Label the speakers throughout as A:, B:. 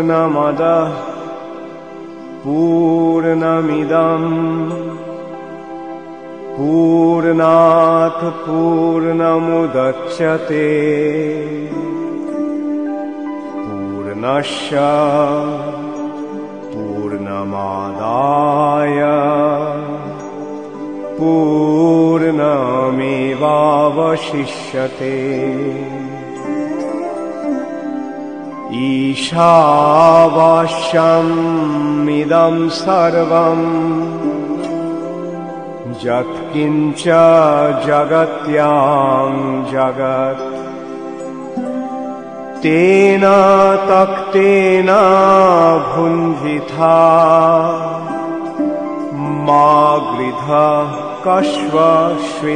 A: पूर्णमदः पूर्णमिदम् पूर्णात् पूर्णमुदच्यते पूर्णस्य पूर्णमादाय पूर्णमेवावशिष्यते ईशावास्यमिदं सर्वं यत्किञ्च जगत्यां जगत् तेन तक्तेन भुञ्जिथा मा गृधः कश्वश्विद्धनम्।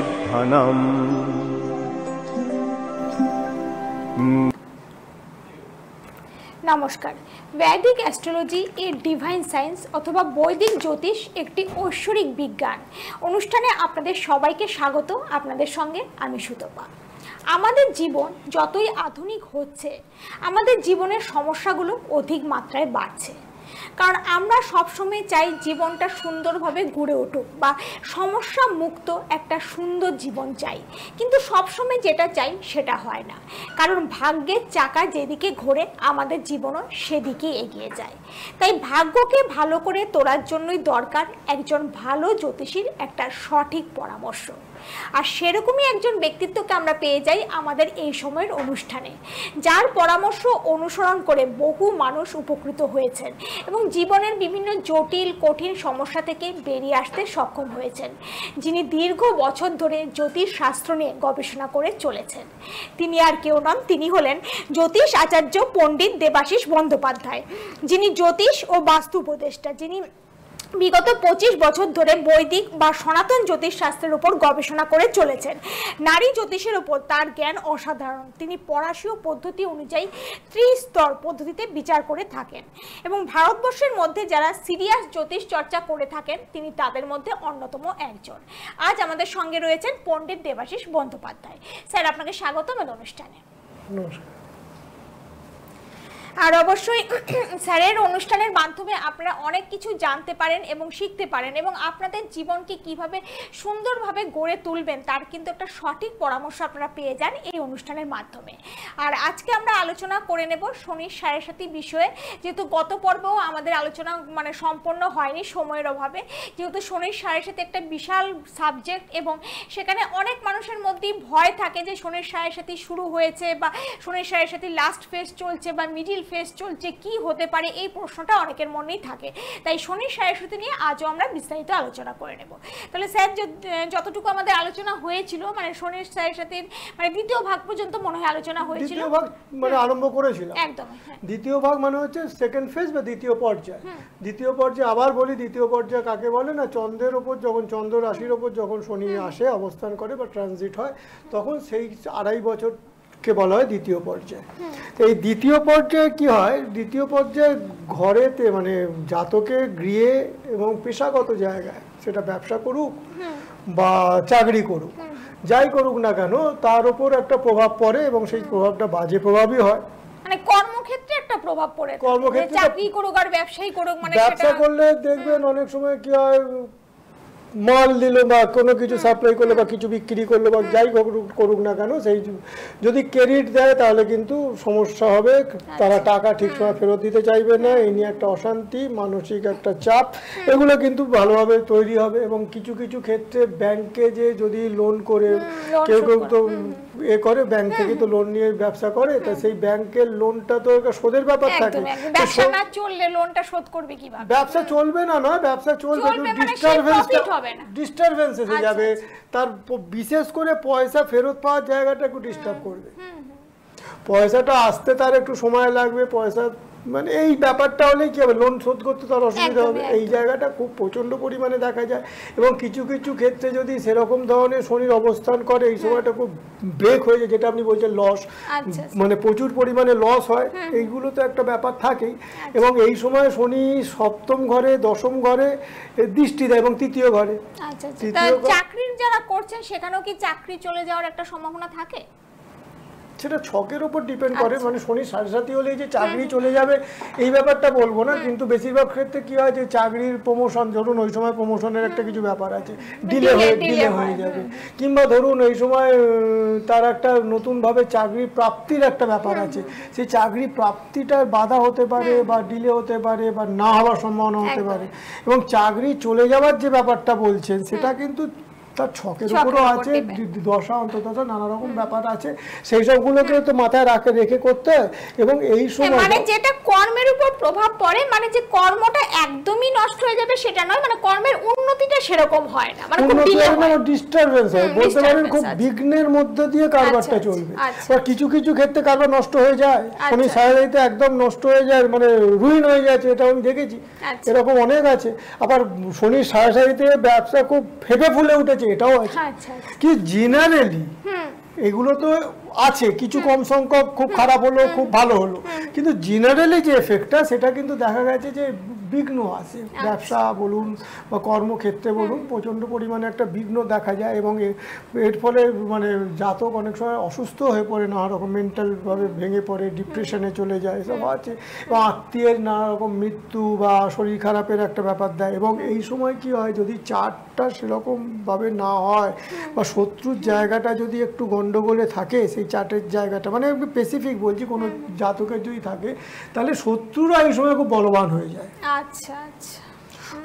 B: নমস্কার। বৈদিক অ্যাস্ট্রোলজি এর ডিভাইন সায়েন্স অথবা বৈদিক জ্যোতিষ একটি ঐশ্বরিক বিজ্ঞান অনুষ্ঠানে আপনাদের সবাইকে স্বাগত। আপনাদের সঙ্গে আমি সুতপা। আমাদের জীবন যতই আধুনিক হচ্ছে আমাদের জীবনের সমস্যাগুলো অধিক মাত্রায় বাড়ছে, কারণ আমরা সবসময় চাই জীবনটা সুন্দরভাবে গড়ে উঠুক বা সমস্যা মুক্ত একটা সুন্দর জীবন চাই, কিন্তু সবসময় যেটা চাই সেটা হয় না, কারণ ভাগ্যের চাকা যেদিকে ঘোরে আমাদের জীবনও সেদিকেই এগিয়ে যায়। তাই ভাগ্যকে ভালো করে তোলার জন্যই দরকার একজন ভালো জ্যোতিষীর একটা সঠিক পরামর্শ। আর সেরকমই একজন ব্যক্তিত্বকে আমরা পেয়ে যাই আমাদের এই সময়ের অনুষ্ঠানে, যার পরামর্শ অনুসরণ করে বহু মানুষ উপকৃত হয়েছেন এবং জীবনের বিভিন্ন জটিল কঠিন সমস্যা থেকে বেরিয়ে আসতে সক্ষম হয়েছেন, যিনি দীর্ঘ বছর ধরে জ্যোতিষ শাস্ত্র নিয়ে গবেষণা করে চলেছেন। তিনি আর কেউ নন, তিনি হলেন জ্যোতিষ আচার্য পণ্ডিত দেবাশিস বন্দ্যোপাধ্যায়, যিনি জ্যোতিষ ও বাস্তু উপদেষ্টা, যিনি বিগত 25 বছর ধরে বৈদিক বা সনাতন জ্যোতিষ শাস্ত্রের উপর গবেষণা করে চলেছেন। নারী জ্যোতিষের উপর তার জ্ঞান অসাধারণ। তিনি পরাশীয় পদ্ধতি অনুযায়ী ত্রিস্তর পদ্ধতিতে বিচার করে থাকেন এবং ভারতবর্ষের মধ্যে যারা সিরিয়াস জ্যোতিষ চর্চা করে থাকেন তিনি তাদের মধ্যে অন্যতম একজন। আজ আমাদের সঙ্গে রয়েছেন পণ্ডিত দেবাশিস বন্দ্যোপাধ্যায়। স্যার, আপনাকে স্বাগতম এই অনুষ্ঠানে।
C: নমস্কার।
B: আর অবশ্যই স্যারের অনুষ্ঠানের মাধ্যমে আপনারা অনেক কিছু জানতে পারেন এবং শিখতে পারেন এবং আপনাদের জীবনকে কিভাবে সুন্দরভাবে গড়ে তুলবেন তার কিন্তু একটা সঠিক পরামর্শ আপনারা পেয়ে যান এই অনুষ্ঠানের মাধ্যমে। আর আজকে আমরা আলোচনা করে নেব শনির সাড়ে বিষয়ে, যেহেতু গত পর্বেও আমাদের আলোচনা সম্পন্ন হয়নি সময়ের অভাবে, যেহেতু শনির সাড়ে একটা বিশাল সাবজেক্ট এবং সেখানে অনেক মানুষের মধ্যেই ভয় থাকে যে শনির সাড়ে শুরু হয়েছে বা শনির সাড়ে লাস্ট ফেজ চলছে বা মিডিল ফেজ চলছে, কি হতে পারে এই প্রশ্নটা অনেকের মনেই থাকে। তাই শনির সাড়ে নিয়ে আজও আমরা বিস্তারিত আলোচনা করে নেব। তাহলে স্যার, যতটুকু আমাদের আলোচনা হয়েছিল শনির সাড়ে দ্বিতীয় ভাগ পর্যন্ত মনে হয় আলোচনা হয়েছিল,
C: দ্বিতীয় ভাগ আরম্ভ করেছিলাম
B: একদম।
C: দ্বিতীয় ভাগ হচ্ছে সেকেন্ড ফেজ বা দ্বিতীয় পর্যায়। দ্বিতীয় পর্যায়ে আবার বলি, দ্বিতীয় পর্যায় কাকে বলে না, চন্দ্রের ওপর যখন চন্দ্র রাশির ওপর যখন শনি আসে অবস্থান করে বা ট্রানজিট হয় তখন সেই 2.5 বছর কে বলা হয় দ্বিতীয় পর্যায়ে। তো এই দ্বিতীয় পর্যায়ে কি হয়, দ্বিতীয় পর্যায়ে ঘরেতে জাতকে গৃহে এবং পেশাগত জায়গায়, সেটা ব্যবসা করুক বা চাকরি করুক, যাই করুক না কেন তার উপর একটা প্রভাব পড়ে এবং সেই প্রভাবটা বাজে প্রভাবই হয়।
B: কর্মক্ষেত্রে একটা প্রভাব পড়ে,
C: কর্মক্ষেত্রে
B: চাকরি করুক আর ব্যবসায়ী করুক,
C: ব্যবসা করলে দেখবেন অনেক সময় কি হয়, মাল দিল বা কোনো কিছু সাপ্লাই করলো বা কিছু বিক্রি করলো বা যাই করুক না কেন, সেই যদি ক্রেডিট দেয় তাহলে কিন্তু সমস্যা হবে, তারা টাকা ঠিক সময় ফেরত দিতে চাইবে না, এই নিয়ে একটা অশান্তি, মানসিক একটা চাপ, এগুলো কিন্তু ভালোভাবে তৈরি হবে। এবং কিছু কিছু ক্ষেত্রে ব্যাংকে যে যদি লোন করে কেউ কেউ তো করে, ব্যাংক থেকে তো লোন নিয়ে ব্যবসা করে, তা সেই ব্যাংকের লোনটা তো একটা সুদের ব্যাপার থাকে,
B: ব্যবসা না চললে লোনটা শোধ করবে কিভাবে?
C: ব্যবসা চলবে না, নয় ব্যবসা চলবে, ডিস্টারবেন্স এসে যাবে, তার বিশেষ করে পয়সা ফেরত পাওয়ার জায়গাটা একটু ডিস্টার্ব করবে, পয়সাটা আসতে তার একটু সময় লাগবে, পয়সা এই ব্যাপারটা হলে কি হবে, লোন শোধ করতে তার অসুবিধা হবে, এই জায়গাটা খুব প্রচন্ড পরিমাণে দেখা যায়। এবং কিছু কিছু ক্ষেত্রে যদি সেরকম ধরনের শনির অবস্থান করে এই সময়টা খুব ব্রেক হয়ে যায়, যেটা আপনি বলছেন লস, প্রচুর পরিমাণে লস হয়, এইগুলো তো একটা ব্যাপার থাকেই। এবং এই সময় শনি সপ্তম ঘরে, দশম ঘরে দৃষ্টি দেয় এবং তৃতীয় ঘরে।
B: চাকরির যারা করছেন সেখানেও কি চাকরি চলে যাওয়ার একটা সম্ভাবনা থাকে?
C: সেটা ছকের উপর ডিপেন্ড করে, মানে শনি 7.5 হলে যে চাকরি চলে যাবে এই ব্যাপারটা বলবো না, কিন্তু বেশিরভাগ ক্ষেত্রে কি হয় যে চাকরির প্রমোশন, ধরুন ওই সময় প্রমোশনের একটা কিছু ব্যাপার আছে, ডিলে হয়ে যাবে, কিংবা ধরুন এই সময় তার একটা নতুনভাবে চাকরি প্রাপ্তির একটা ব্যাপার আছে, সেই চাকরি প্রাপ্তিটার বাধা হতে পারে বা ডিলে হতে পারে বা না হওয়ার সম্ভাবনা হতে পারে। এবং চাকরি চলে যাওয়ার যে ব্যাপারটা বলছেন সেটা কিন্তু তার ছকের উপরও আছে, দশা অন্তর্দশা নানা রকম ব্যাপার আছে, সেই সবগুলোকে তো মাথায় রেখে করতে হয়। এবং এই সময়
B: মানে যেটা কর্মের উপর প্রভাব পড়ে, মানে যে কর্মটা একদমই নষ্ট হয়ে যাবে সেটা নয়, মানে কর্মের উন্নতিটা সেরকম হয় না, মানে খুব ডিলে হয়,
C: ডিস্টারবেন্স হয়, বলতে পারেন খুব বিঘ্নের মধ্যে দিয়ে কারবারটা চলবে। বা কিছু কিছু ক্ষেত্রে কারবার নষ্ট হয়ে যায়, শনি সাড়ে একদম নষ্ট হয়ে যায়, মানে রুইন হয়ে যাচ্ছে, এটা আমি দেখেছি, এরকম অনেক আছে। আবার শনি সাড়ে ব্যবসা খুব ফেঁপে ফুলে উঠেছে, এটাও আছে। কি জেনারেলি এগুলো তো আছে, কিছু কম সংখ্যক খুব খারাপ হলো, খুব ভালো হলো, কিন্তু জেনারেলি যে এফেক্টটা সেটা কিন্তু দেখা গেছে যে বিঘ্ন আছে, ব্যবসা বলুন বা কর্মক্ষেত্রে বলুন প্রচণ্ড পরিমাণে একটা বিঘ্ন দেখা যায়। এবং এর ফলে মানে জাতক অনেক সময় অসুস্থ হয়ে পড়ে, নানা রকম মেন্টালভাবে ভেঙে পড়ে, ডিপ্রেশনে চলে যায়, এসব আছে। এবং আত্মীয়ের নানা রকম মৃত্যু বা শরীর খারাপের একটা ব্যাপার দেয়। এবং এই সময় কি হয়, যদি চার্টটা সেরকমভাবে না হয় বা শত্রুর জায়গাটা যদি একটু গন্ডগোলে থাকে, সেই চার্টের জায়গাটা মানে স্পেসিফিক বলছি, কোনো জাতকের যদি থাকে তাহলে শত্রুরা এই সময় খুব বলবান হয়ে যায়।
B: আচ্ছা আচ্ছা,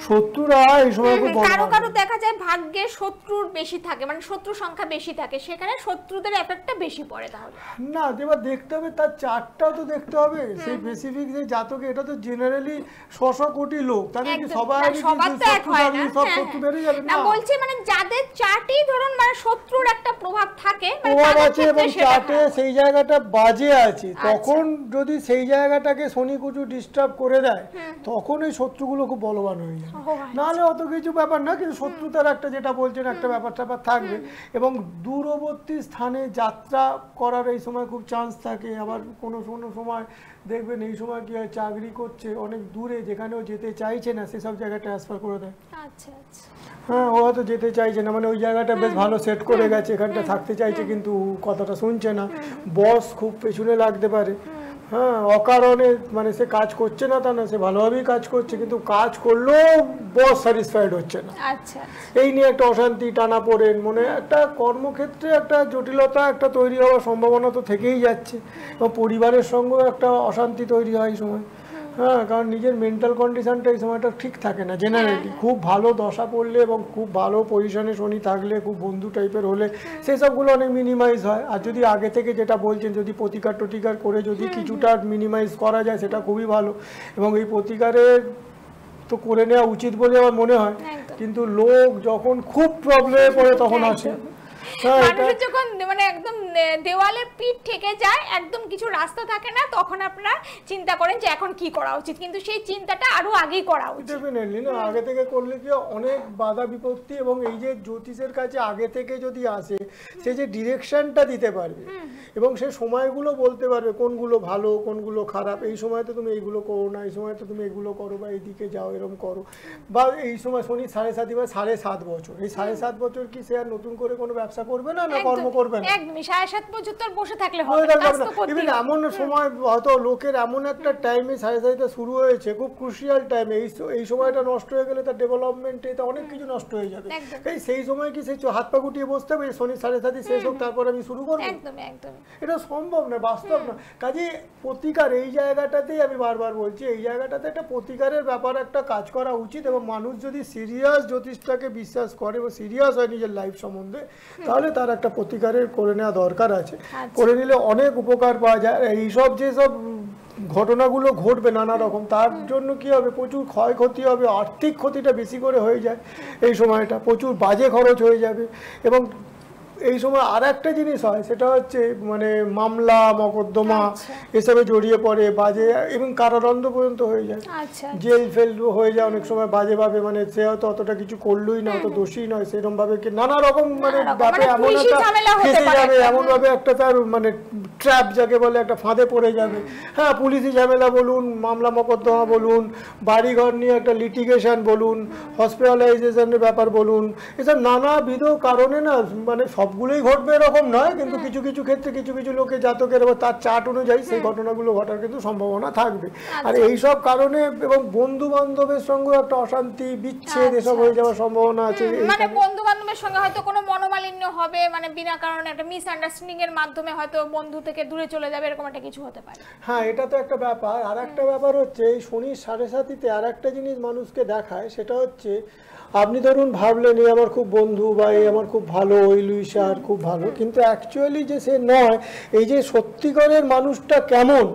C: শত্রুরা এই সময় খুব
B: কারো কারো দেখা যায় ভাগ্যে শত্রুর বেশি থাকে, মানে শত্রু সংখ্যা বেশি থাকে, সেখানে শত্রুদের এফেক্টটা বেশি পড়ে। তাহলে
C: না, এবার দেখতে হবে তার চার্টটাও তো দেখতে হবে, সেই স্পেসিফিক যে জাতকে, এটা তো জেনারেলি 100 কোটি লোক, তাহলে কি সবাই
B: সবার তো এক হয় না,
C: সব শত্রু বেড়ে যাবে
B: না বলছি, মানে যাদের চার্টেই ধরুন মানে শত্রুর একটা প্রভাব থাকে,
C: প্রভাব আছে এবং চার্টে সেই জায়গাটা বাজে আছে, তখন যদি সেই জায়গাটাকে শনি কুচু ডিস্টার্ব করে দেয়, তখন এই শত্রুগুলো খুব বলবান হয়ে যায়। নাহলে অত কিছু ব্যাপার না, কিন্তু শত্রুতার একটা যেটা বলছেন একটা ব্যাপার থাকবে। এবং দূরবর্তী স্থানে যাত্রা করার এই সময় খুব চান্স থাকে। আবার কোনো সময় দেখবেন এই সময় কি হয়, চাকরি করছে অনেক দূরে, যেখানেও যেতে চাইছে না সেসব জায়গায় ট্রান্সফার করে দেয়।
B: আচ্ছা আচ্ছা,
C: হ্যাঁ, ও হয়তো যেতে চাইছে না, মানে ওই জায়গাটা বেশ ভালো সেট করে গেছে, এখানটা থাকতে চাইছে কিন্তু কথাটা শুনছে না, বস খুব পেছনে লাগতে পারে। হ্যাঁ, অকারণে মানে সে কাজ করছে না তা না, সে ভালোভাবেই কাজ করছে, কিন্তু কাজ করলেও বস স্যাটিসফাইড হচ্ছে না।
B: আচ্ছা,
C: এই নিয়ে একটা অশান্তি, টানা পড়েন, মানে একটা কর্মক্ষেত্রে একটা জটিলতা একটা তৈরি হওয়ার সম্ভাবনা তো থেকেই যাচ্ছে। এবং পরিবারের সঙ্গেও একটা অশান্তি তৈরি হয় এই সময়। হ্যাঁ, কারণ নিজের মেন্টাল কন্ডিশনটা এই সময়টা ঠিক থাকে না জেনারেলি। খুব ভালো দশা পড়লে এবং খুব ভালো পজিশনে শনি থাকলে, খুব বন্ধু টাইপের হলে সেসবগুলো অনেক মিনিমাইজ হয়। আর যদি আগে থেকে যেটা বলছেন, যদি প্রতিকার করে যদি কিছুটা মিনিমাইজ করা যায়, সেটা খুবই ভালো। এবং এই প্রতিকারের তো করে নেওয়া উচিত বলে আমার মনে হয়, কিন্তু লোক যখন খুব প্রবলেমে পড়ে তখন আসে।
B: মানুষের যখন মানে একদম দেওয়ালে পিঠ ঠেকে যায়, একদম কিছু রাস্তা থাকে না, তখন আপনারা চিন্তা করেন যে এখন কি করা উচিত, কিন্তু সেই চিন্তাটা আরো আগেই করা উচিত।
C: ডেফিনেটলি না, আগে থেকে করলে কি অনেক বাধা বিপত্তি, এবং এই যে জ্যোতিষের কাছে আগে থেকে যদি আসে, সে যে ডিরেকশনটা দিতে পারবে এবং সে সময়গুলো বলতে পারবে কোনগুলো ভালো কোনগুলো খারাপ, এই সময় তো তুমি এইগুলো করো না, এই সময় তো তুমি এগুলো করো, বা এইদিকে যাও এরকম করো, বা এই সময় শনি 7.5 বা 7.5 বছর, এই 7.5 বছর কি সে আর নতুন করে কোনো ব্যবসা করবে না, না কর্ম করবে না?
B: একদমই 7.5 বছর তো বসে থাকলে হবে না, কাজ তো করতে হবে।
C: এমন সময় হয়তো লোকের এমন একটা টাইমে 7.5 শুরু হয়েছে, খুব ক্রুশিয়াল টাইমে, এই সময়টা নষ্ট হয়ে গেলে তার ডেভেলপমেন্টে তা অনেক কিছু নষ্ট হয়ে যাবে। সেই সময় কি সেই হাত পা গুটিয়ে বসতে হবে, শনি 7.5 শেষ হোক তারপর আমি শুরু করবো?
B: একদম একদম,
C: এটা সম্ভব না, বাস্তব না। কাজে প্রতিকার এই জায়গাটাতেই আমি বারবার বলছি, এই জায়গাটাতে একটা প্রতিকারের ব্যাপার একটা কাজ করা উচিত। এবং মানুষ যদি সিরিয়াস জ্যোতিষটাকে বিশ্বাস করে এবং সিরিয়াস হয় নিজের লাইফ সম্বন্ধে, তাহলে তার একটা প্রতিকারের করে নেওয়া দরকার আছে। করে নিলে অনেক উপকার পাওয়া যায়। এইসব যেসব ঘটনাগুলো ঘটবে নানা রকম, তার জন্য কি হবে, প্রচুর ক্ষয়ক্ষতি হবে, আর্থিক ক্ষতিটা বেশি করে হয়ে যায় এই সময়টা, প্রচুর বাজে খরচ হয়ে যাবে। এবং এই সময় আর একটা জিনিস হয়, সেটা হচ্ছে মানে মামলা মকদ্দমা এসবে জড়িয়ে পড়ে, বাজে এবং কারাদণ্ড পর্যন্ত হয়ে যায়, জেল ফেল হয়ে যায় অনেক সময় বাজেভাবে, মানে সে হয়তো অতটা কিছু করলোই না, অত দোষী নয়, সেরকম ভাবে কি নানা রকম মানে ব্যাপারে এমন একটা ফেঁসে যাবে, এমন ভাবে একটা তার মানে ট্র্যাপ যাকে বলে একটা ফাঁদে পড়ে যাবে। হ্যাঁ, পুলিশি ঝামেলা বলুন, মামলা মকদ্দমা বলুন, বাড়িঘর নিয়ে একটা লিটিগেশন বলুন, হসপিটালাইজেশনের ব্যাপার বলুন, এসব নানাবিধ কারণে না মানে সবগুলোই ঘটবে এরকম নয়, কিন্তু কিছু কিছু ক্ষেত্রে কিছু কিছু লোকের জাতকের বা তার চার্ট অনুযায়ী সেই ঘটনাগুলো ঘটার কিন্তু সম্ভাবনা থাকবে। আর এই সব কারণে এবং বন্ধু বান্ধবের সঙ্গে একটা অশান্তি বিচ্ছেদ এসব হয়ে যাওয়ার সম্ভাবনা আছে।
B: মানে বন্ধু বান্ধবের সঙ্গে হয়তো কোনো মনোমালিন্য হবে, মানে বিনা কারণে একটা মিসআন্ডারস্ট্যান্ডিং এর মাধ্যমে হয়তো বন্ধু থেকে দূরে চলে যাবে, এরকম একটা কিছু হতে পারে।
C: হ্যাঁ, এটা তো একটা ব্যাপার। আর একটা ব্যাপার হচ্ছে এই শনির 7.5-তে আর একটা জিনিস মানুষকে দেখায়, সেটা হচ্ছে আপনি ধরুন ভাবলেন এই আমার খুব বন্ধু বা এই আমার খুব ভালো, ওই লুইসার খুব ভালো, কিন্তু অ্যাকচুয়ালি যে সে নয়, এই যে সত্যিকারের মানুষটা কেমন,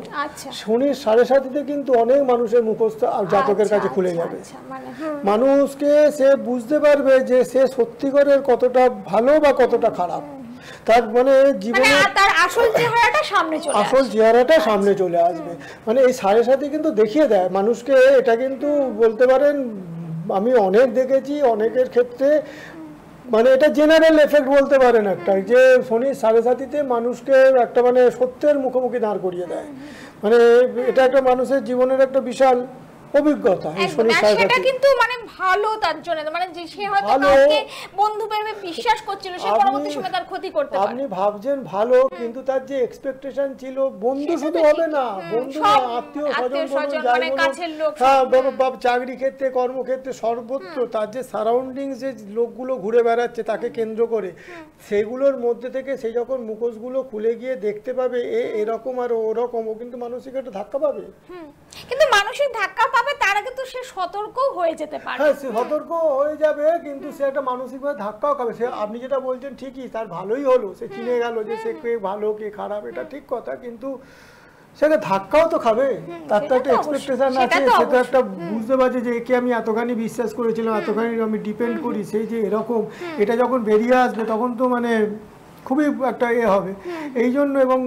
C: শনির 7.5-তে কিন্তু অনেক মানুষের মুখস্থ জাতকের কাছে খুলে যাবে। মানুষকে সে বুঝতে পারবে যে সে সত্যিকারের কতটা ভালো বা কতটা খারাপ, তার মানে জীবনে
B: তার আসল চেহারাটা
C: সামনে চলে আসবে। মানে এই 7.5 কিন্তু দেখিয়ে দেয় মানুষকে। এটা কিন্তু বলতে পারেন আমি অনেক দেখেছি অনেকের ক্ষেত্রে, মানে এটা জেনারেল এফেক্ট বলতে পারেন একটা, যে শনির 7.5-তে মানুষকে একটা মানে সত্যের মুখোমুখি দাঁড় করিয়ে দেয়। মানে এটা একটা মানুষের জীবনের একটা বিশাল অভিজ্ঞতা।
B: সেটা কিন্তু মানে ভালো তার জন্য, মানে যে সে হয়তো কাউকে বন্ধু ভেবে বিশ্বাস করছিল, সে পরবর্তী সময় তার ক্ষতি করতে পারে।
C: আপনি ভাবছেন ভালো, কিন্তু তার যে এক্সপেকটেশন ছিল, বন্ধু শুধু হবে না, বন্ধু না, আত্মীয় স্বজন,
B: মানে কাছের লোক,
C: চাকরি ক্ষেত্রে, কর্মক্ষেত্রে, সর্বত্র তার যে সারাউন্ডিংস যে লোকগুলো ঘুরে বেড়াচ্ছে তাকে কেন্দ্র করে, সেগুলোর মধ্যে থেকে সেই যখন মুখোশগুলো খুলে গিয়ে দেখতে পাবে এরকম আর ওরকম, ও কিন্তু মানসিক একটা ধাক্কা পাবে।
B: কিন্তু মানসিক ধাক্কা পাবে তার আগে তো সে সতর্ক হয়ে যেতে পারে।
C: হ্যাঁ, সে সতর্ক হয়ে যাবে, কিন্তু সে একটা মানসিকভাবে ধাক্কাও খাবে। সে আপনি যেটা বলছেন ঠিকই, তার ভালোই হলো, সে চিনে গেল যে সে কে ভালো কে খারাপ, এটা ঠিক কথা, কিন্তু সেটা ধাক্কাও তো খাবে। তার তো একটা এক্সপেকটেশন আছে, সেটা একটা বুঝতে পারছে যে একে আমি এতখানি বিশ্বাস করেছিলাম, এতখানি আমি ডিপেন্ড করি, সেই যে এরকম, এটা যখন বেরিয়ে আসবে তখন তো মানে খুবই একটা হবে। এই জন্য এবং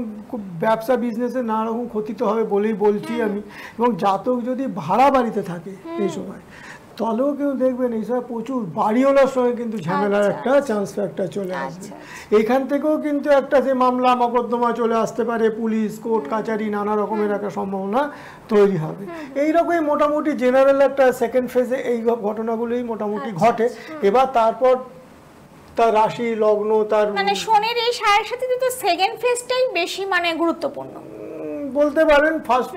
C: ব্যবসা বিজনেসে নানা রকম ক্ষতি তো হবে বলেই বলছি আমি। এবং জাতক যদি ভাড়া বাড়িতে থাকে এই সময়, তাহলেও কেউ দেখবেন এই সময় প্রচুর বাড়িওয়ালার সঙ্গে কিন্তু ঝামেলার একটা চান্স ফ্যাক্টর চলে আসবে। এইখান থেকেও কিন্তু একটা যে মামলা মকদ্দমা চলে আসতে পারে, পুলিশ কোর্ট কাচারি নানা রকমের একটা সম্ভাবনা তৈরি হবে। এইরকমই মোটামুটি জেনারেল একটা সেকেন্ড ফেজে এই ঘটনাগুলোই মোটামুটি ঘটে। এবার তারপর তার রাশি লগ্ন, তার
B: মানে শনির এই 7.5-তে তো সেকেন্ড ফেজটাই বেশি মানে গুরুত্বপূর্ণ
C: বলতে পারেন। ফার্স্ট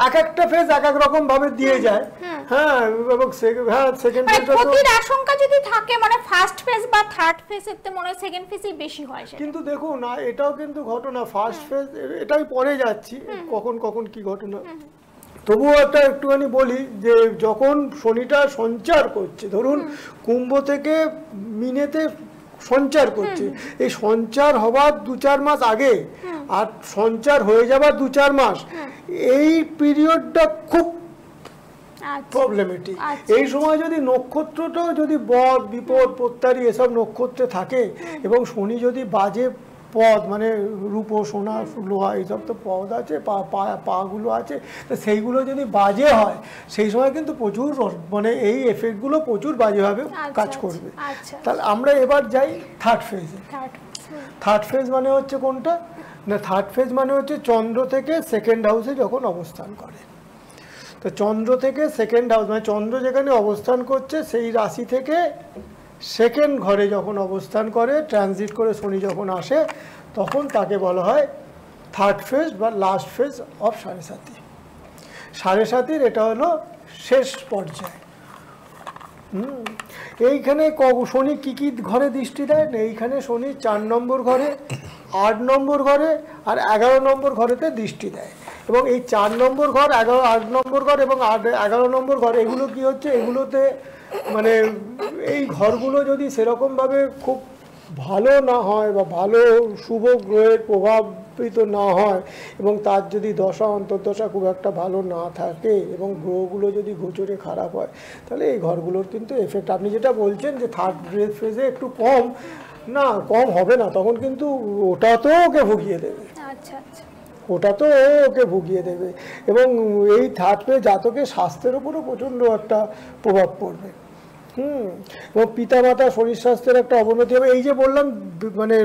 C: এক একটা ফেজ এক এক রকম ভাবে দিয়ে যায়। হ্যাঁ, এবং সেকেন্ড ফেজটা তো
B: ক্ষতির আশঙ্কা যদি থাকে, মানে ফার্স্ট ফেজ বা থার্ড ফেজেতে মনে হয় সেকেন্ড ফেজই বেশি হয়।
C: কিন্তু দেখুন না, এটাও কিন্তু ঘটনা ফার্স্ট ফেজ, এটাই পরে যাচ্ছি কখন কখন কি ঘটনা। তবুও একটা একটুখানি বলি যে যখন শনিটা সঞ্চার করছে, ধরুন কুম্ভ থেকে মিনেতে সঞ্চার করছে, এই সঞ্চার হবার 2-4 মাস আগে আর সঞ্চার হয়ে যাবার 2-4 মাস, এই পিরিয়ডটা খুব প্রবলেমেটিক। এই সময় যদি নক্ষত্রটাও যদি বদ বিপদ প্রত্যারি এসব নক্ষত্রে থাকে, এবং শনি যদি বাজে পদ, মানে রূপ সোনা লোহা এইসব তো পদ আছে, পাগুলো আছে, তো সেইগুলো যদি বাজে হয় সেই সময় কিন্তু প্রচুর মানে এই এফেক্টগুলো প্রচুর বাজেভাবে কাজ করবে। তাহলে আমরা এবার যাই থার্ড ফেজে। থার্ড ফেজ মানে হচ্ছে কোনটা না, থার্ড ফেজ মানে হচ্ছে চন্দ্র থেকে সেকেন্ড হাউসে যখন অবস্থান করে। তো চন্দ্র থেকে সেকেন্ড হাউস মানে চন্দ্র যেখানে অবস্থান করছে সেই রাশি থেকে সেকেন্ড ঘরে যখন অবস্থান করে, ট্রানজিট করে শনি যখন আসে, তখন তাকে বলা হয় থার্ড ফেজ বা লাস্ট ফেজ অফ 7.5। 7.5 এটা হলো শেষ পর্যায়ে। এইখানে শনি কি কি ঘরে দৃষ্টি দেয় না, এইখানে শনি 4 নম্বর ঘরে, 8 নম্বর ঘরে আর 11 নম্বর ঘরেতে দৃষ্টি দেয়। এবং এই 4 নম্বর ঘর, 8 নম্বর ঘর এবং 11 নম্বর ঘর, এগুলো কি হচ্ছে, এগুলোতে মানে এই ঘরগুলো যদি সেরকমভাবে খুব ভালো না হয় বা ভালো শুভ গ্রহের প্রভাবিত না হয়, এবং তার যদি দশা অন্তর্দশা খুব একটা ভালো না থাকে, এবং গ্রহগুলো যদি গোচরে খারাপ হয়, তাহলে এই ঘরগুলোর কিন্তু এফেক্ট, আপনি যেটা বলছেন যে থার্ড ফেজে একটু কম, না কম হবে না, তখন কিন্তু ওটা তো ওকে ভুগিয়ে দেবে। ওটা তো ওকে ভুগিয়ে দেবে। এবং এই থার্ড ফেজ জাতকের স্বাস্থ্যের উপরও প্রচণ্ড একটা প্রভাব পড়বে। এবং পিতামাতা শরীর স্বাস্থ্যের একটা অবনতি হবে। এই যে বললাম, মানে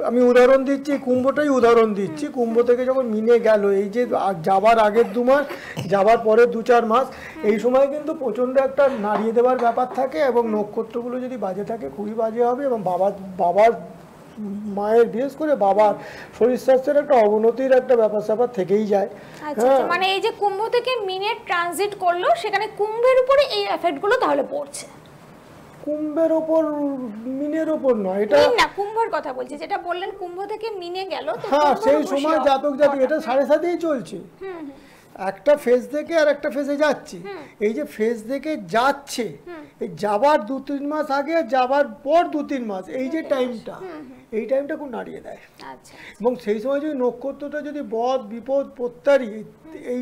C: আমি উদাহরণ দিচ্ছি, কুম্ভটাই উদাহরণ দিচ্ছি। কুম্ভ থেকে যখন মিনে গেল, এই যে যাবার আগের 2 মাস, যাবার পরের 2-4 মাস, এই সময় কিন্তু প্রচণ্ড একটা নাড়িয়ে দেওয়ার ব্যাপার থাকে, এবং নক্ষত্রগুলো যদি বাজে থাকে খুবই বাজে হবে। এবং বাবার মায়ের বিশেষ করে বাবার শরীর স্বাস্থ্যের একটা অবনতির একটা ব্যাপার স্যাপার থেকেই যায়।
B: আচ্ছা, মানে এই যে কুম্ভ থেকে মিনে ট্রানজিট করলো, সেখানে কুম্ভের উপরে এই এফেক্টগুলো তাহলে পড়ছে।
C: কুম্ভের ওপর মিনের ওপর নয়, এটা
B: না কুম্ভের কথা বলছি, যেটা বললেন কুম্ভ থেকে মিনে গেল, তো
C: হ্যাঁ
B: কুম্ভের
C: সেই
B: উপর
C: সময় জাতক জাতিক এটা 7.5 চলছে, একটা ফেজ থেকে আর একটা ফেজে যাচ্ছে। এই যে ফেজ থেকে যাচ্ছে, এই যাবার 2-3 মাস আগে, যাবার পর 2-3 মাস, এই যে টাইমটা, এই টাইমটা খুব নাড়িয়ে দেয়।
B: আচ্ছা,
C: এবং সেই সময় যদি নক্ষত্রটা যদি বদ বিপদ প্রত্যারী এই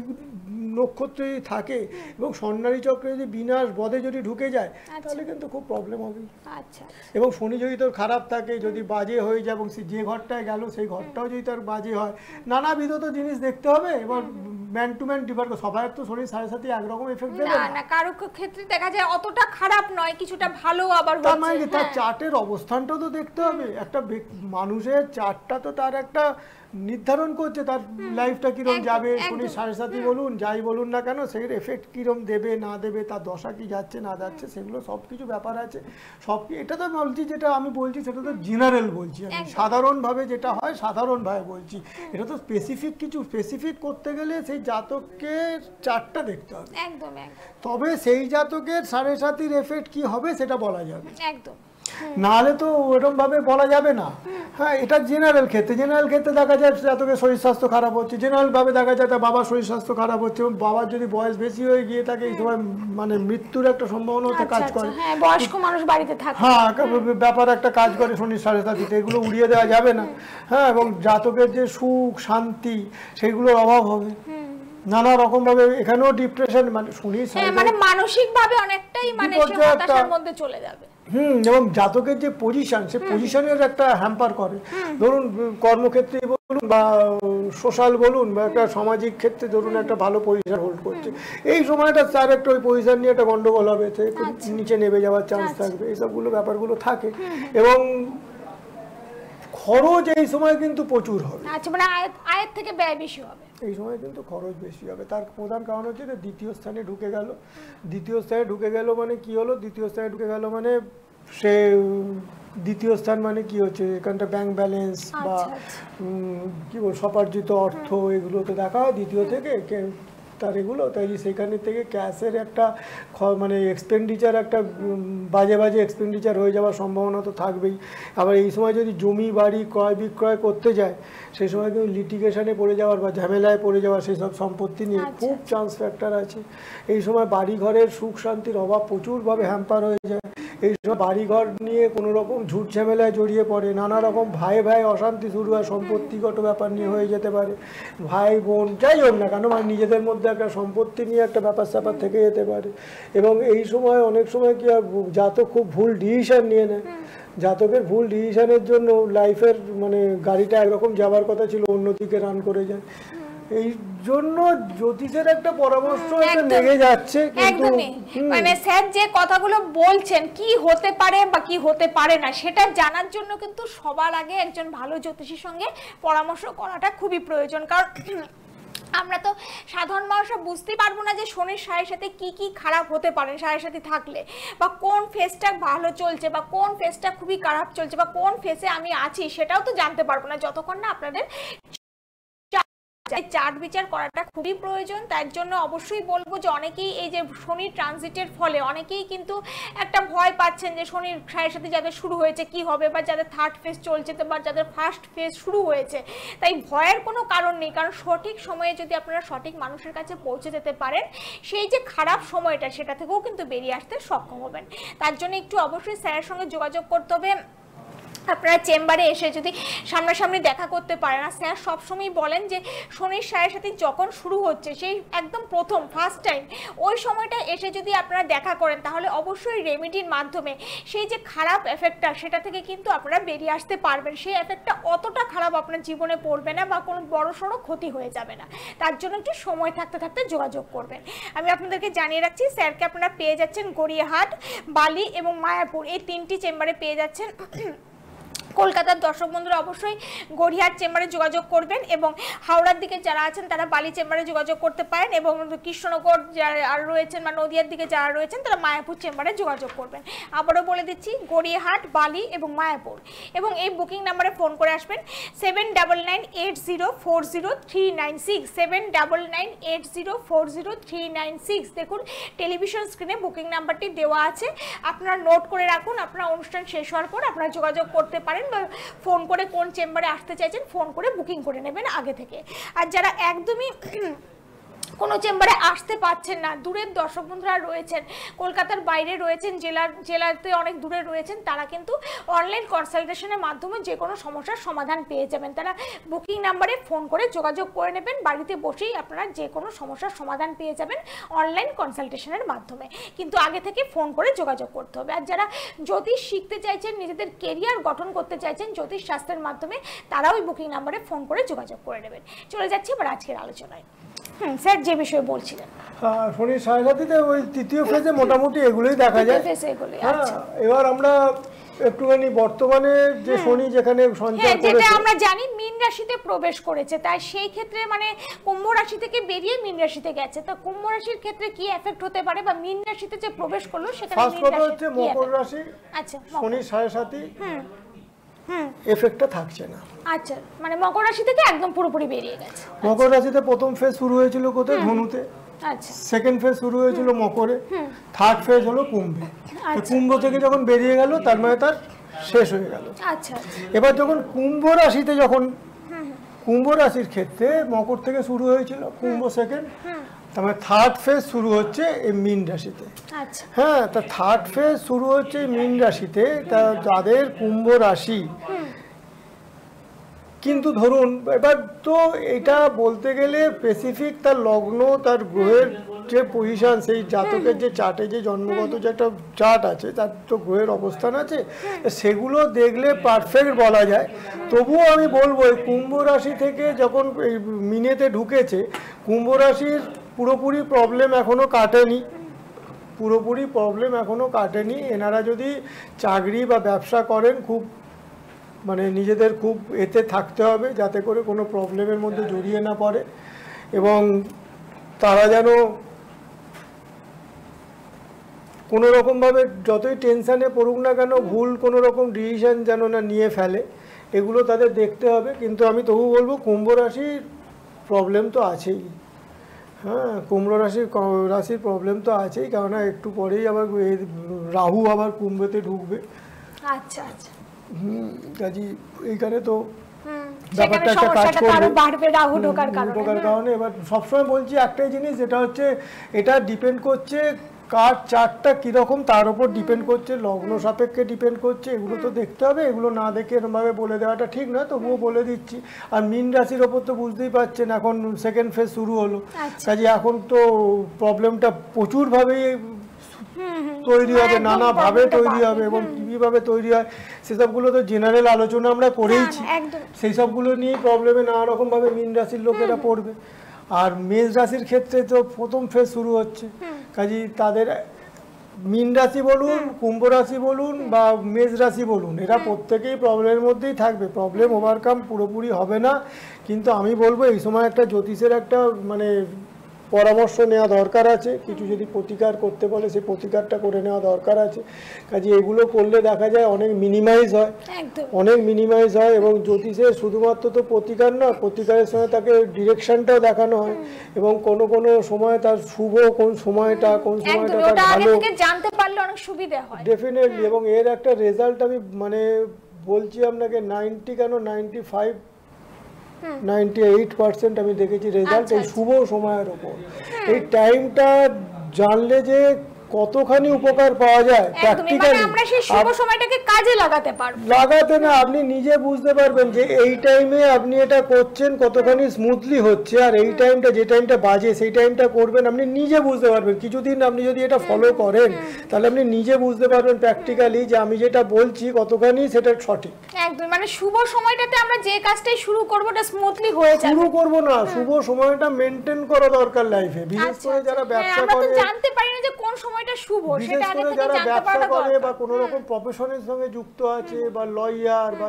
C: নক্ষত্র যদি থাকে এবং স্বর্ণালী চক্রে যদি বিনাশ বদে যদি ঢুকে যায়, তাহলে কিন্তু খুব প্রবলেম হবে।
B: আচ্ছা,
C: এবং শনি যদি তোর খারাপ থাকে, যদি বাজে হয়ে যায়, এবং যে ঘরটায় গেল সেই ঘরটাও যদি তার বাজে হয়, নানাবিধ তো জিনিস দেখতে হবে। এবার ম্যান টু ম্যান ডিফার করে, সবাই তো শনির 7.5 একরকম এফেক্ট দেবে
B: না না, কারো ক্ষেত্রে দেখা যায় অতটা খারাপ নয়, কিছুটা ভালো আবার
C: তার মানে
B: হচ্ছে।
C: তার চার্টের অবস্থানটাও তো দেখতে হবে। একটা মানুষের চার্টটা তো তার একটা নির্ধারণ করছে তার লাইফটা কিরম যাবে। শনি 7.5 বলুন, যাই বলুন না কেন, সেই এফেক্ট কিরম দেবে না দেবে, তার দশা কি যাচ্ছে না যাচ্ছে, সেগুলো সব কিছু ব্যাপার আছে। এটা তো বলছি, যেটা আমি বলছি সেটা তো জেনারেল বলছি, আমি সাধারণভাবে যেটা হয় সাধারণভাবে বলছি। এটা তো স্পেসিফিক কিছু স্পেসিফিক করতে গেলে সেই জাতকের চার্টটা দেখতে হবে
B: একদম,
C: তবে সেই জাতকের 7.5 এফেক্ট কি হবে সেটা বলা যাবে।
B: একদম,
C: নাহলে তো ওরকম ভাবে বলা যাবে না। হ্যাঁ, এটা জেনারেল ক্ষেত্রে দেখা যায় জাতকের শরীর স্বাস্থ্য খারাপ হচ্ছে, জেনারেল ভাবে দেখা যায় তার বাবার শরীর স্বাস্থ্য খারাপ হচ্ছে, এবং বাবার যদি বয়স বেশি হয়ে গিয়ে থাকে, এই সময় মানে মৃত্যুর একটা সম্ভাবনা কাজ করে।
B: হ্যাঁ, বয়স্ক মানুষ বাড়িতে থাকে,
C: হ্যাঁ, ব্যাপার একটা কাজ করে শনির 7.5, এগুলো উড়িয়ে দেওয়া যাবে না। হ্যাঁ, এবং জাতকের যে সুখ শান্তি সেগুলোর অভাব হবে নানা রকম ভাবে। এখানেও ডিপ্রেশন, মানে শনির
B: মানে মানসিক ভাবে অনেকটাই মানে হতাশার মধ্যে চলে যাবে।
C: এবং জাতকের যে পজিশন, সে পজিশনের একটা হ্যাম্পার করে। ধরুন কর্মক্ষেত্রে বলুন বা সোশ্যাল বলুন বা একটা সামাজিক ক্ষেত্রে ধরুন একটা ভালো পজিশন হোল্ড করছে, এই সময়টা তার একটা ওই পজিশন নিয়ে একটা গন্ডগোল হবে, নিচে নেমে যাওয়ার চান্স থাকবে, এইসবগুলো ব্যাপারগুলো থাকে। এবং খরচ এই সময় কিন্তু প্রচুর হবে।
B: আচ্ছা, মানে আয়ের থেকে ব্যয় বেশি হবে
C: এই সময় কিন্তু খরচ বেশি হবে। তার প্রধান কারণ হচ্ছে যে দ্বিতীয় স্থানে ঢুকে গেল। দ্বিতীয় স্থানে ঢুকে গেল মানে কি হলো? দ্বিতীয় স্থানে ঢুকে গেল মানে সে দ্বিতীয় স্থান মানে কি হচ্ছে, এখানটা ব্যাংক ব্যালেন্স বা কি বল স্বপার্জিত অর্থ, এগুলো তো দেখা হয় দ্বিতীয় থেকে তার এগুলো। তাই সেখানে থেকে ক্যাশের একটা মানে এক্সপেন্ডিচার, একটা বাজে বাজে এক্সপেন্ডিচার হয়ে যাওয়ার সম্ভাবনা তো থাকবেই। আবার এই সময় যদি জমি বাড়ি ক্রয় বিক্রয় করতে যায়, সেই সময় কিন্তু লিটিগেশনে পড়ে যাওয়ার বা ঝামেলায় পড়ে যাওয়ার সেই সব সম্পত্তি নিয়ে খুব চান্স ফ্যাক্টর আছে। এই সময় বাড়ি ঘরের সুখ শান্তির অভাব প্রচুরভাবে হ্যাম্পার হয়ে যায়। এই সময় বাড়িঘর নিয়ে কোনো রকম ঝুট ঝামেলায় জড়িয়ে পড়ে, নানা রকম ভাই ভাই অশান্তি শুরু হয়, সম্পত্তিগত ব্যাপার নিয়ে হয়ে যেতে পারে, ভাই বোন যাই হোক না কেন, মানে নিজেদের মধ্যে একটা সম্পত্তি নিয়ে একটা ব্যাপার স্যাপার থেকে যেতে পারে। এবং এই সময় অনেক সময় কি হয়, জাতক খুব ভুল ডিসিশন নিয়ে নেয়। জাতকের ভুল ডিসিশনের জন্য লাইফের মানে গাড়িটা একরকম যাওয়ার কথা ছিল অন্যদিকে রান করে যায়। এই জন্য জ্যোতিষের একটা পরামর্শ লেগে যাচ্ছে।
B: একদমই, মানে স্যার যে কথাগুলো বলছেন কি হতে পারে বা কি হতে পারে না, সেটা জানার জন্য কিন্তু সবার আগে একজন ভালো জ্যোতিষীর সঙ্গে পরামর্শ করাটা খুবই প্রয়োজন। কারণ আমরা তো সাধারণ মানুষরা বুঝতেই পারবো না যে শনির 7.5 কি কি খারাপ হতে পারে 7.5 থাকলে, বা কোন ফেজটা ভালো চলছে বা কোন ফেজটা খুবই খারাপ চলছে বা কোন ফেজে আমি আছি, সেটাও তো জানতে পারবো না যতক্ষণ না আপনাদের চার্ট বিচার করাটা খুবই প্রয়োজন। তার জন্য অবশ্যই বলবো যে অনেকেই এই যে শনির ট্রানজিটের ফলে অনেকেই কিন্তু একটা ভয় পাচ্ছেন যে শনির 7.5 যাদের শুরু হয়েছে কি হবে, বা যাদের থার্ড ফেজ চলছে বা যাদের ফার্স্ট ফেজ শুরু হয়েছে, তাই ভয়ের কোনো কারণ নেই। কারণ সঠিক সময়ে যদি আপনারা সঠিক মানুষের কাছে পৌঁছে যেতে পারেন, সেই যে খারাপ সময়টা সেটা থেকেও কিন্তু বেরিয়ে আসতে সক্ষম হবেন। তার জন্য একটু অবশ্যই স্যারের সঙ্গে যোগাযোগ করতে হবে। আপনারা চেম্বারে এসে যদি সামনাসামনি দেখা করতে পারেন, আর স্যার সবসময় বলেন যে শনির 7.5 যখন শুরু হচ্ছে সেই একদম প্রথম ফার্স্ট টাইম ওই সময়টা এসে যদি আপনারা দেখা করেন, তাহলে অবশ্যই রেমেডির মাধ্যমে সেই যে খারাপ এফেক্টটা সেটা থেকে কিন্তু আপনারা বেরিয়ে আসতে পারবেন। সেই এফেক্টটা অতটা খারাপ আপনার জীবনে পড়বে না বা কোনো বড়সড় ক্ষতি হয়ে যাবে না। তার জন্য একটু সময় থাকতে থাকতে যোগাযোগ করবেন। আমি আপনাদেরকে জানিয়ে রাখছি, স্যারকে আপনারা পেয়ে যাচ্ছেন গড়িয়াহাট, বালি এবং মায়াপুর, এই 3টি চেম্বারে পেয়ে যাচ্ছেন। কলকাতার দর্শক বন্ধুরা অবশ্যই গড়িয়াহাট চেম্বারে যোগাযোগ করবেন, এবং হাওড়ার দিকে যারা আছেন তারা বালি চেম্বারে যোগাযোগ করতে পারেন, এবং কৃষ্ণনগর যারা আর রয়েছেন বা নদিয়ার দিকে যারা রয়েছেন তারা মায়াপুর চেম্বারে যোগাযোগ করবেন। আবারও বলে দিচ্ছি, গড়িয়াহাট, বালি এবং মায়াপুর, এবং এই বুকিং নাম্বারে ফোন করে আসবেন 7998040396, 7998040396। দেখুন টেলিভিশন স্ক্রিনে বুকিং নাম্বারটি দেওয়া আছে, আপনারা নোট করে রাখুন। আপনারা অনুষ্ঠান শেষ হওয়ার পর আপনারা যোগাযোগ করতে পারেন, বা ফোন করে কোন চেম্বারে আসতে চাইছেন ফোন করে বুকিং করে নেবেন আগে থেকে। আর যারা একদমই কোনো চেম্বারে আসতে পারছেন না, দূরের দর্শক বন্ধুরা রয়েছেন, কলকাতার বাইরে রয়েছেন, জেলাতে অনেক দূরে রয়েছেন, তারা কিন্তু অনলাইন কনসালটেশনের মাধ্যমে যে কোনো সমস্যার সমাধান পেয়ে যাবেন। তারা বুকিং নাম্বারে ফোন করে যোগাযোগ করে নেবেন, বাড়িতে বসেই আপনারা যে কোনো সমস্যার সমাধান পেয়ে যাবেন অনলাইন কনসালটেশনের মাধ্যমে, কিন্তু আগে থেকে ফোন করে যোগাযোগ করতে হবে। আর যারা জ্যোতিষ শিখতে চাইছেন, নিজেদের কেরিয়ার গঠন করতে চাইছেন জ্যোতিষ শাস্ত্রের মাধ্যমে, তারাও ওই বুকিং নাম্বারে ফোন করে যোগাযোগ করে নেবেন। চলে যাচ্ছি এবার আজকের আলোচনায়। স্যার যে বিষয়ে বলছিলেন,
C: হ্যাঁ, শনির সাড়ে ওই তৃতীয় ফেজে মোটামুটি এগুলোই দেখা যায়। হ্যাঁ, এবার আমরা একটুখানি বর্তমানে যে শনি যেখানে সঞ্চার করেছে,
B: যেটা আমরা জানি মীন রাশিতে প্রবেশ করেছে, তাই সেই ক্ষেত্রে মানে কুম্ভ রাশি থেকে বেরিয়ে মীন রাশিতে গেছে, তা কুম্ভ রাশির ক্ষেত্রে কি এফেক্ট হতে পারে, বা মীন রাশিতে যে প্রবেশ করলো সেখানে
C: ফার্স্ট কথা হচ্ছে মকর রাশি,
B: আচ্ছা
C: শনি সাড়ে এফেক্টটা থাকছে না।
B: আচ্ছা, মানে মকর রাশি থেকে একদম পুরোপুরি বেরিয়ে গেছে।
C: মকর রাশিতে প্রথম ফেজ শুরু হয়েছিল কোথায়? ধনুতে।
B: আচ্ছা,
C: সেকেন্ড ফেজ শুরু হয়েছিল মকরে, থার্ড ফেজ হলো কুম্ভে। কুম্ভ থেকে যখন বেরিয়ে গেল তার মানে তার শেষ হয়ে গেল।
B: আচ্ছা,
C: এবার যখন কুম্ভ রাশিতে, যখন কুম্ভ রাশির ক্ষেত্রে মকর থেকে শুরু হয়েছিল কুম্ভ সেকেন্ড, তার মানে থার্ড ফেজ শুরু হচ্ছে এই মীন রাশিতে।
B: আচ্ছা,
C: হ্যাঁ, তা থার্ড ফেজ শুরু হচ্ছে মীন রাশিতে, তা যাদের কুম্ভ রাশি, কিন্তু ধরুন এবার তো এটা বলতে গেলে স্পেসিফিক তার লগ্ন, তার গ্রহের যে পজিশন, সেই জাতকের যে চার্টে যে জন্মগত যে একটা চার্ট আছে, তার তো গ্রহের অবস্থান আছে, সেগুলো দেখলে পারফেক্ট বলা যায়। তবুও আমি বলবো এই কুম্ভ রাশি থেকে যখন এই মিনেতে ঢুকেছে, কুম্ভ রাশির পুরোপুরি প্রবলেম এখনো কাটেনি, এনারা যদি চাকরি বা ব্যবসা করেন, খুব মানে নিজেদের খুব এতে থাকতে হবে যাতে করে কোনো প্রবলেমের মধ্যে জড়িয়ে না পড়ে, এবং তারা যেন কোনো রকমভাবে যতই টেনশানে পড়ুক না কেন ভুল কোনো রকম ডিসিশন যেন না নিয়ে ফেলে, এগুলো তাদের দেখতে হবে। কিন্তু আমি তবু বলবো কুম্ভ রাশির প্রবলেম তো আছেই। হ্যাঁ, কুম্ভ রাশির প্রবলেম তো আছেই, কেননা একটু পরেই আবার রাহু আবার কুম্ভতে ঢুকবে।
B: আচ্ছা আচ্ছা,
C: কাজী এইখানে তো
B: ব্যাপারটা একটা কাজ করবে রাহু ঢোকার কারণে।
C: এবার সবসময় বলছি একটাই জিনিস, যেটা হচ্ছে এটা ডিপেন্ড করছে কার চার্টটা কীরকম, তার উপর ডিপেন্ড করছে, লগ্ন সাপেক্ষে ডিপেন্ড করছে, এগুলো তো দেখতে হবে। এগুলো না দেখে এরকমভাবে বলে দেওয়াটা ঠিক নয়, তবুও বলে দিচ্ছি। আর মীন রাশির ওপর তো বুঝতেই পারছেন এখন সেকেন্ড ফেজ শুরু হলো, কাজে এখন তো প্রবলেমটা প্রচুরভাবেই তৈরি হবে, নানাভাবে তৈরি হবে, এবং কীভাবে তৈরি হয় সেসবগুলো তো জেনারেল আলোচনা আমরা করেইছি। সেই সবগুলো নিয়েই প্রবলেমে নানা রকমভাবে মীন রাশির লোকেরা পড়বে। আর মেষ রাশির ক্ষেত্রে তো প্রথম ফেজ শুরু হচ্ছে, কাজে তাদের মীন রাশি বলুন, কুম্ভ রাশি বলুন বা মেষ রাশি বলুন, এরা প্রত্যেকেই প্রবলেমের মধ্যেই থাকবে। প্রবলেম ওভারকাম পুরোপুরি হবে না, কিন্তু আমি বলবো এই সময় একটা জ্যোতিষের একটা মানে পরামর্শ নেওয়া দরকার আছে। কিছু যদি প্রতিকার করতে বলে সেই প্রতিকারটা করে নেওয়া দরকার আছে। কাজে এগুলো করলে দেখা যায় অনেক মিনিমাইজ হয়, এবং জ্যোতিষের শুধুমাত্র তো প্রতিকার না, প্রতিকারের সঙ্গে তাকে ডিরেকশনটাও দেখানো হয়, এবং কোনো সময় তার শুভ কোন সময়টা তার ভালো
B: জানতে পারলে অনেক সুবিধা হয়
C: ডেফিনেটলি। এবং এর একটা রেজাল্ট আমি মানে বলছি আপনাকে 90 কেন 98% আমি দেখেছি রেজাল্ট এই শুভ সময়ের উপর। এই টাইমটা জানলে যে কতখানি উপকার পাওয়া যায় প্র্যাকটিক্যালি,
B: আমরা সেই শুভ সময়টাকে কাজে লাগাতে
C: না আপনি নিজে বুঝতে পারবেন যে এই টাইমে আপনি এটা করছেন কতখানি স্মুথলি হচ্ছে, আর এই টাইমটা যে টাইমটা বাজে সেই টাইমটা করবেন, আপনি নিজে বুঝতে পারবেন। কিছুদিন আপনি যদি এটা ফলো করেন তাহলে আপনি নিজে বুঝতে পারবেন প্র্যাকটিক্যালি যে আমি যেটা বলছি কতখানি সেটা সঠিক।
B: একদম, মানে শুভ সময়টাতে আমরা যে কাজটাই শুরু করব ওটা স্মুথলি হয়ে যাবে।
C: শুরু করব না, শুভ সময়টা মেইনটেইন করা দরকার লাইফে, বিশেষ করে যারা ব্যবসা করে।
B: আমরা তো জানতে পারি না যে কোন সময় সময়টা শুভ,
C: বিশেষ
B: সেটা আগে
C: করে
B: থেকে
C: যারা
B: জানতে
C: ব্যবসা
B: পারাটা
C: করে বা
B: দরকার।
C: কোনো রকম প্রফেশনের সঙ্গে যুক্ত আছে বা লয়ার বা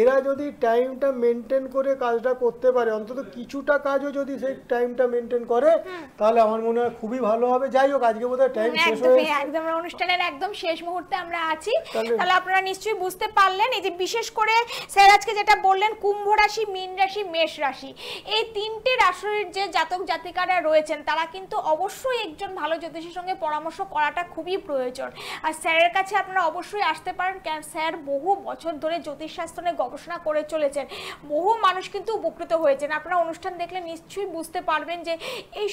C: এরা যদি টাইমটা মেনটেন করে কাজটা করতে পারে, অন্তত কিছুটা কাজও যদি সেই টাইমটা মেনটেন করে, তাহলে আমার মনে হয় খুবই ভালো হবে। যাই হোক, আজকে বোধহয় টাইম শেষ হয়ে
B: একদম একদম অনুষ্ঠানের একদম শেষ মুহূর্তে আমরা আছি। তাহলে আপনারা নিশ্চয়ই বুঝতে পারলেন এই যে বিশেষ করে স্যার আজকে যেটা বললেন, কুম্ভ রাশি, মীন রাশি, মেষ রাশি, এই তিনটে রাশির যে জাতক জাতিকারা রয়েছেন তারা কিন্তু অবশ্যই একজন ভালো জ্যোতিষীর সঙ্গে পরামর্শ করাটা খুবই প্রয়োজন। আর স্যারের কাছে আপনারা অবশ্যই আসতে পারেন, কারণ স্যার বহু বছর ধরে জ্যোতিষশাস্ত্র নিয়ে গবেষণা করে চলেছেন, বহু মানুষ কিন্তু উপকৃত হয়েছেন। আপনারা অনুষ্ঠান দেখলে নিশ্চয়ই বুঝতে পারবেন যে এই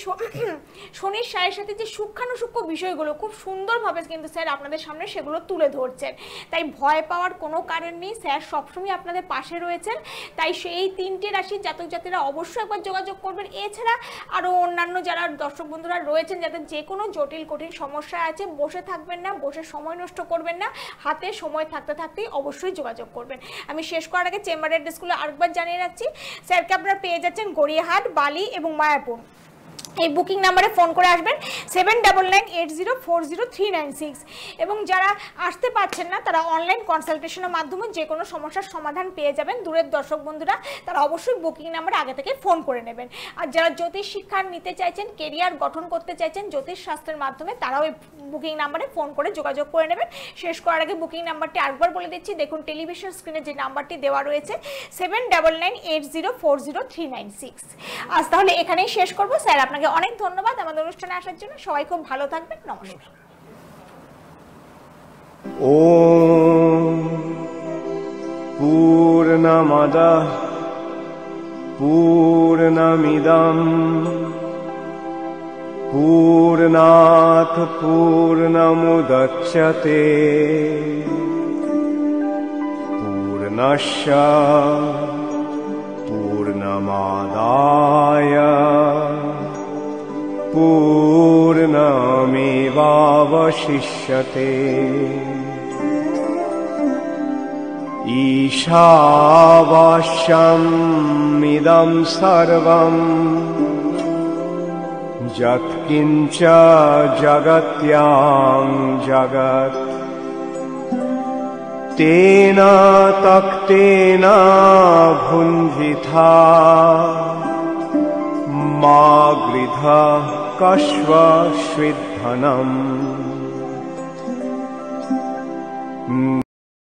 B: শনির সাড়ে সাথে যে সূক্ষ্মাণুসূক্ষ্ম বিষয়গুলো খুব সুন্দরভাবে কিন্তু স্যার আপনাদের সামনে সেগুলো তুলে ধরছেন। তাই ভয় পাওয়ার কোনো কারণ নেই, স্যার সবসময় আপনাদের পাশে রয়েছেন। তাই সেই তিনটে রাশির জাতক জাতিরা অবশ্যই একবার যোগাযোগ করবেন। এছাড়া আরও অন্যান্য যারা দর্শক বন্ধুরা রয়েছেন যাদের যে কোনো জটিল কঠিন সমস্যা আছে, বসে থাকবেন না, বসে সময় নষ্ট করবেন না, হাতে সময় থাকতে থাকতেই অবশ্যই যোগাযোগ করবেন। আমি শেষ করার আগে চেম্বারের অ্যাড্রেসগুলো আরেকবার জানিয়ে রাখছি। স্যারকে আপনারা পেয়ে যাচ্ছেন গড়িয়াহাট, বালি এবং মায়াপুর। এই বুকিং নাম্বারে ফোন করে আসবেন 7998040396। এবং যারা আসতে পারছেন না তারা অনলাইন কনসালটেশনের মাধ্যমে যে কোনো সমস্যার সমাধান পেয়ে যাবেন। দূরের দর্শক বন্ধুরা তারা অবশ্যই বুকিং নাম্বারে আগে থেকে ফোন করে নেবেন। আর যারা জ্যোতিষ শিক্ষা নিতে চাইছেন, কেরিয়ার গঠন করতে চাইছেন জ্যোতিষ শাস্ত্রের মাধ্যমে, তারাও এই বুকিং নাম্বারে ফোন করে যোগাযোগ করে নেবেন। শেষ করার আগে বুকিং নাম্বারটি আরেকবার বলে দিচ্ছি, দেখুন টেলিভিশন স্ক্রিনে যে নাম্বারটি দেওয়া রয়েছে 7998040396। আজ তাহলে এখানেই শেষ করবো। স্যার আপনাকে অনেক ধন্যবাদ আমাদের অনুষ্ঠানে আসার জন্য। সবাই খুব ভালো থাকবেন। নমস্কার।
A: ওম পূর্ণমদঃ পূর্ণমিদং পূর্ণাৎ পূর্ণমুদচ্যতে পূর্ণস্য পূর্ণমাদায় पूर्णमेवावशिष्यते। ईशावास्यमिदं सर्वं यत्किञ्च जगत्यां जगत् तेन तक्तेन भुञ्जिथा मा गृधा कश्वश्विद्धनम्।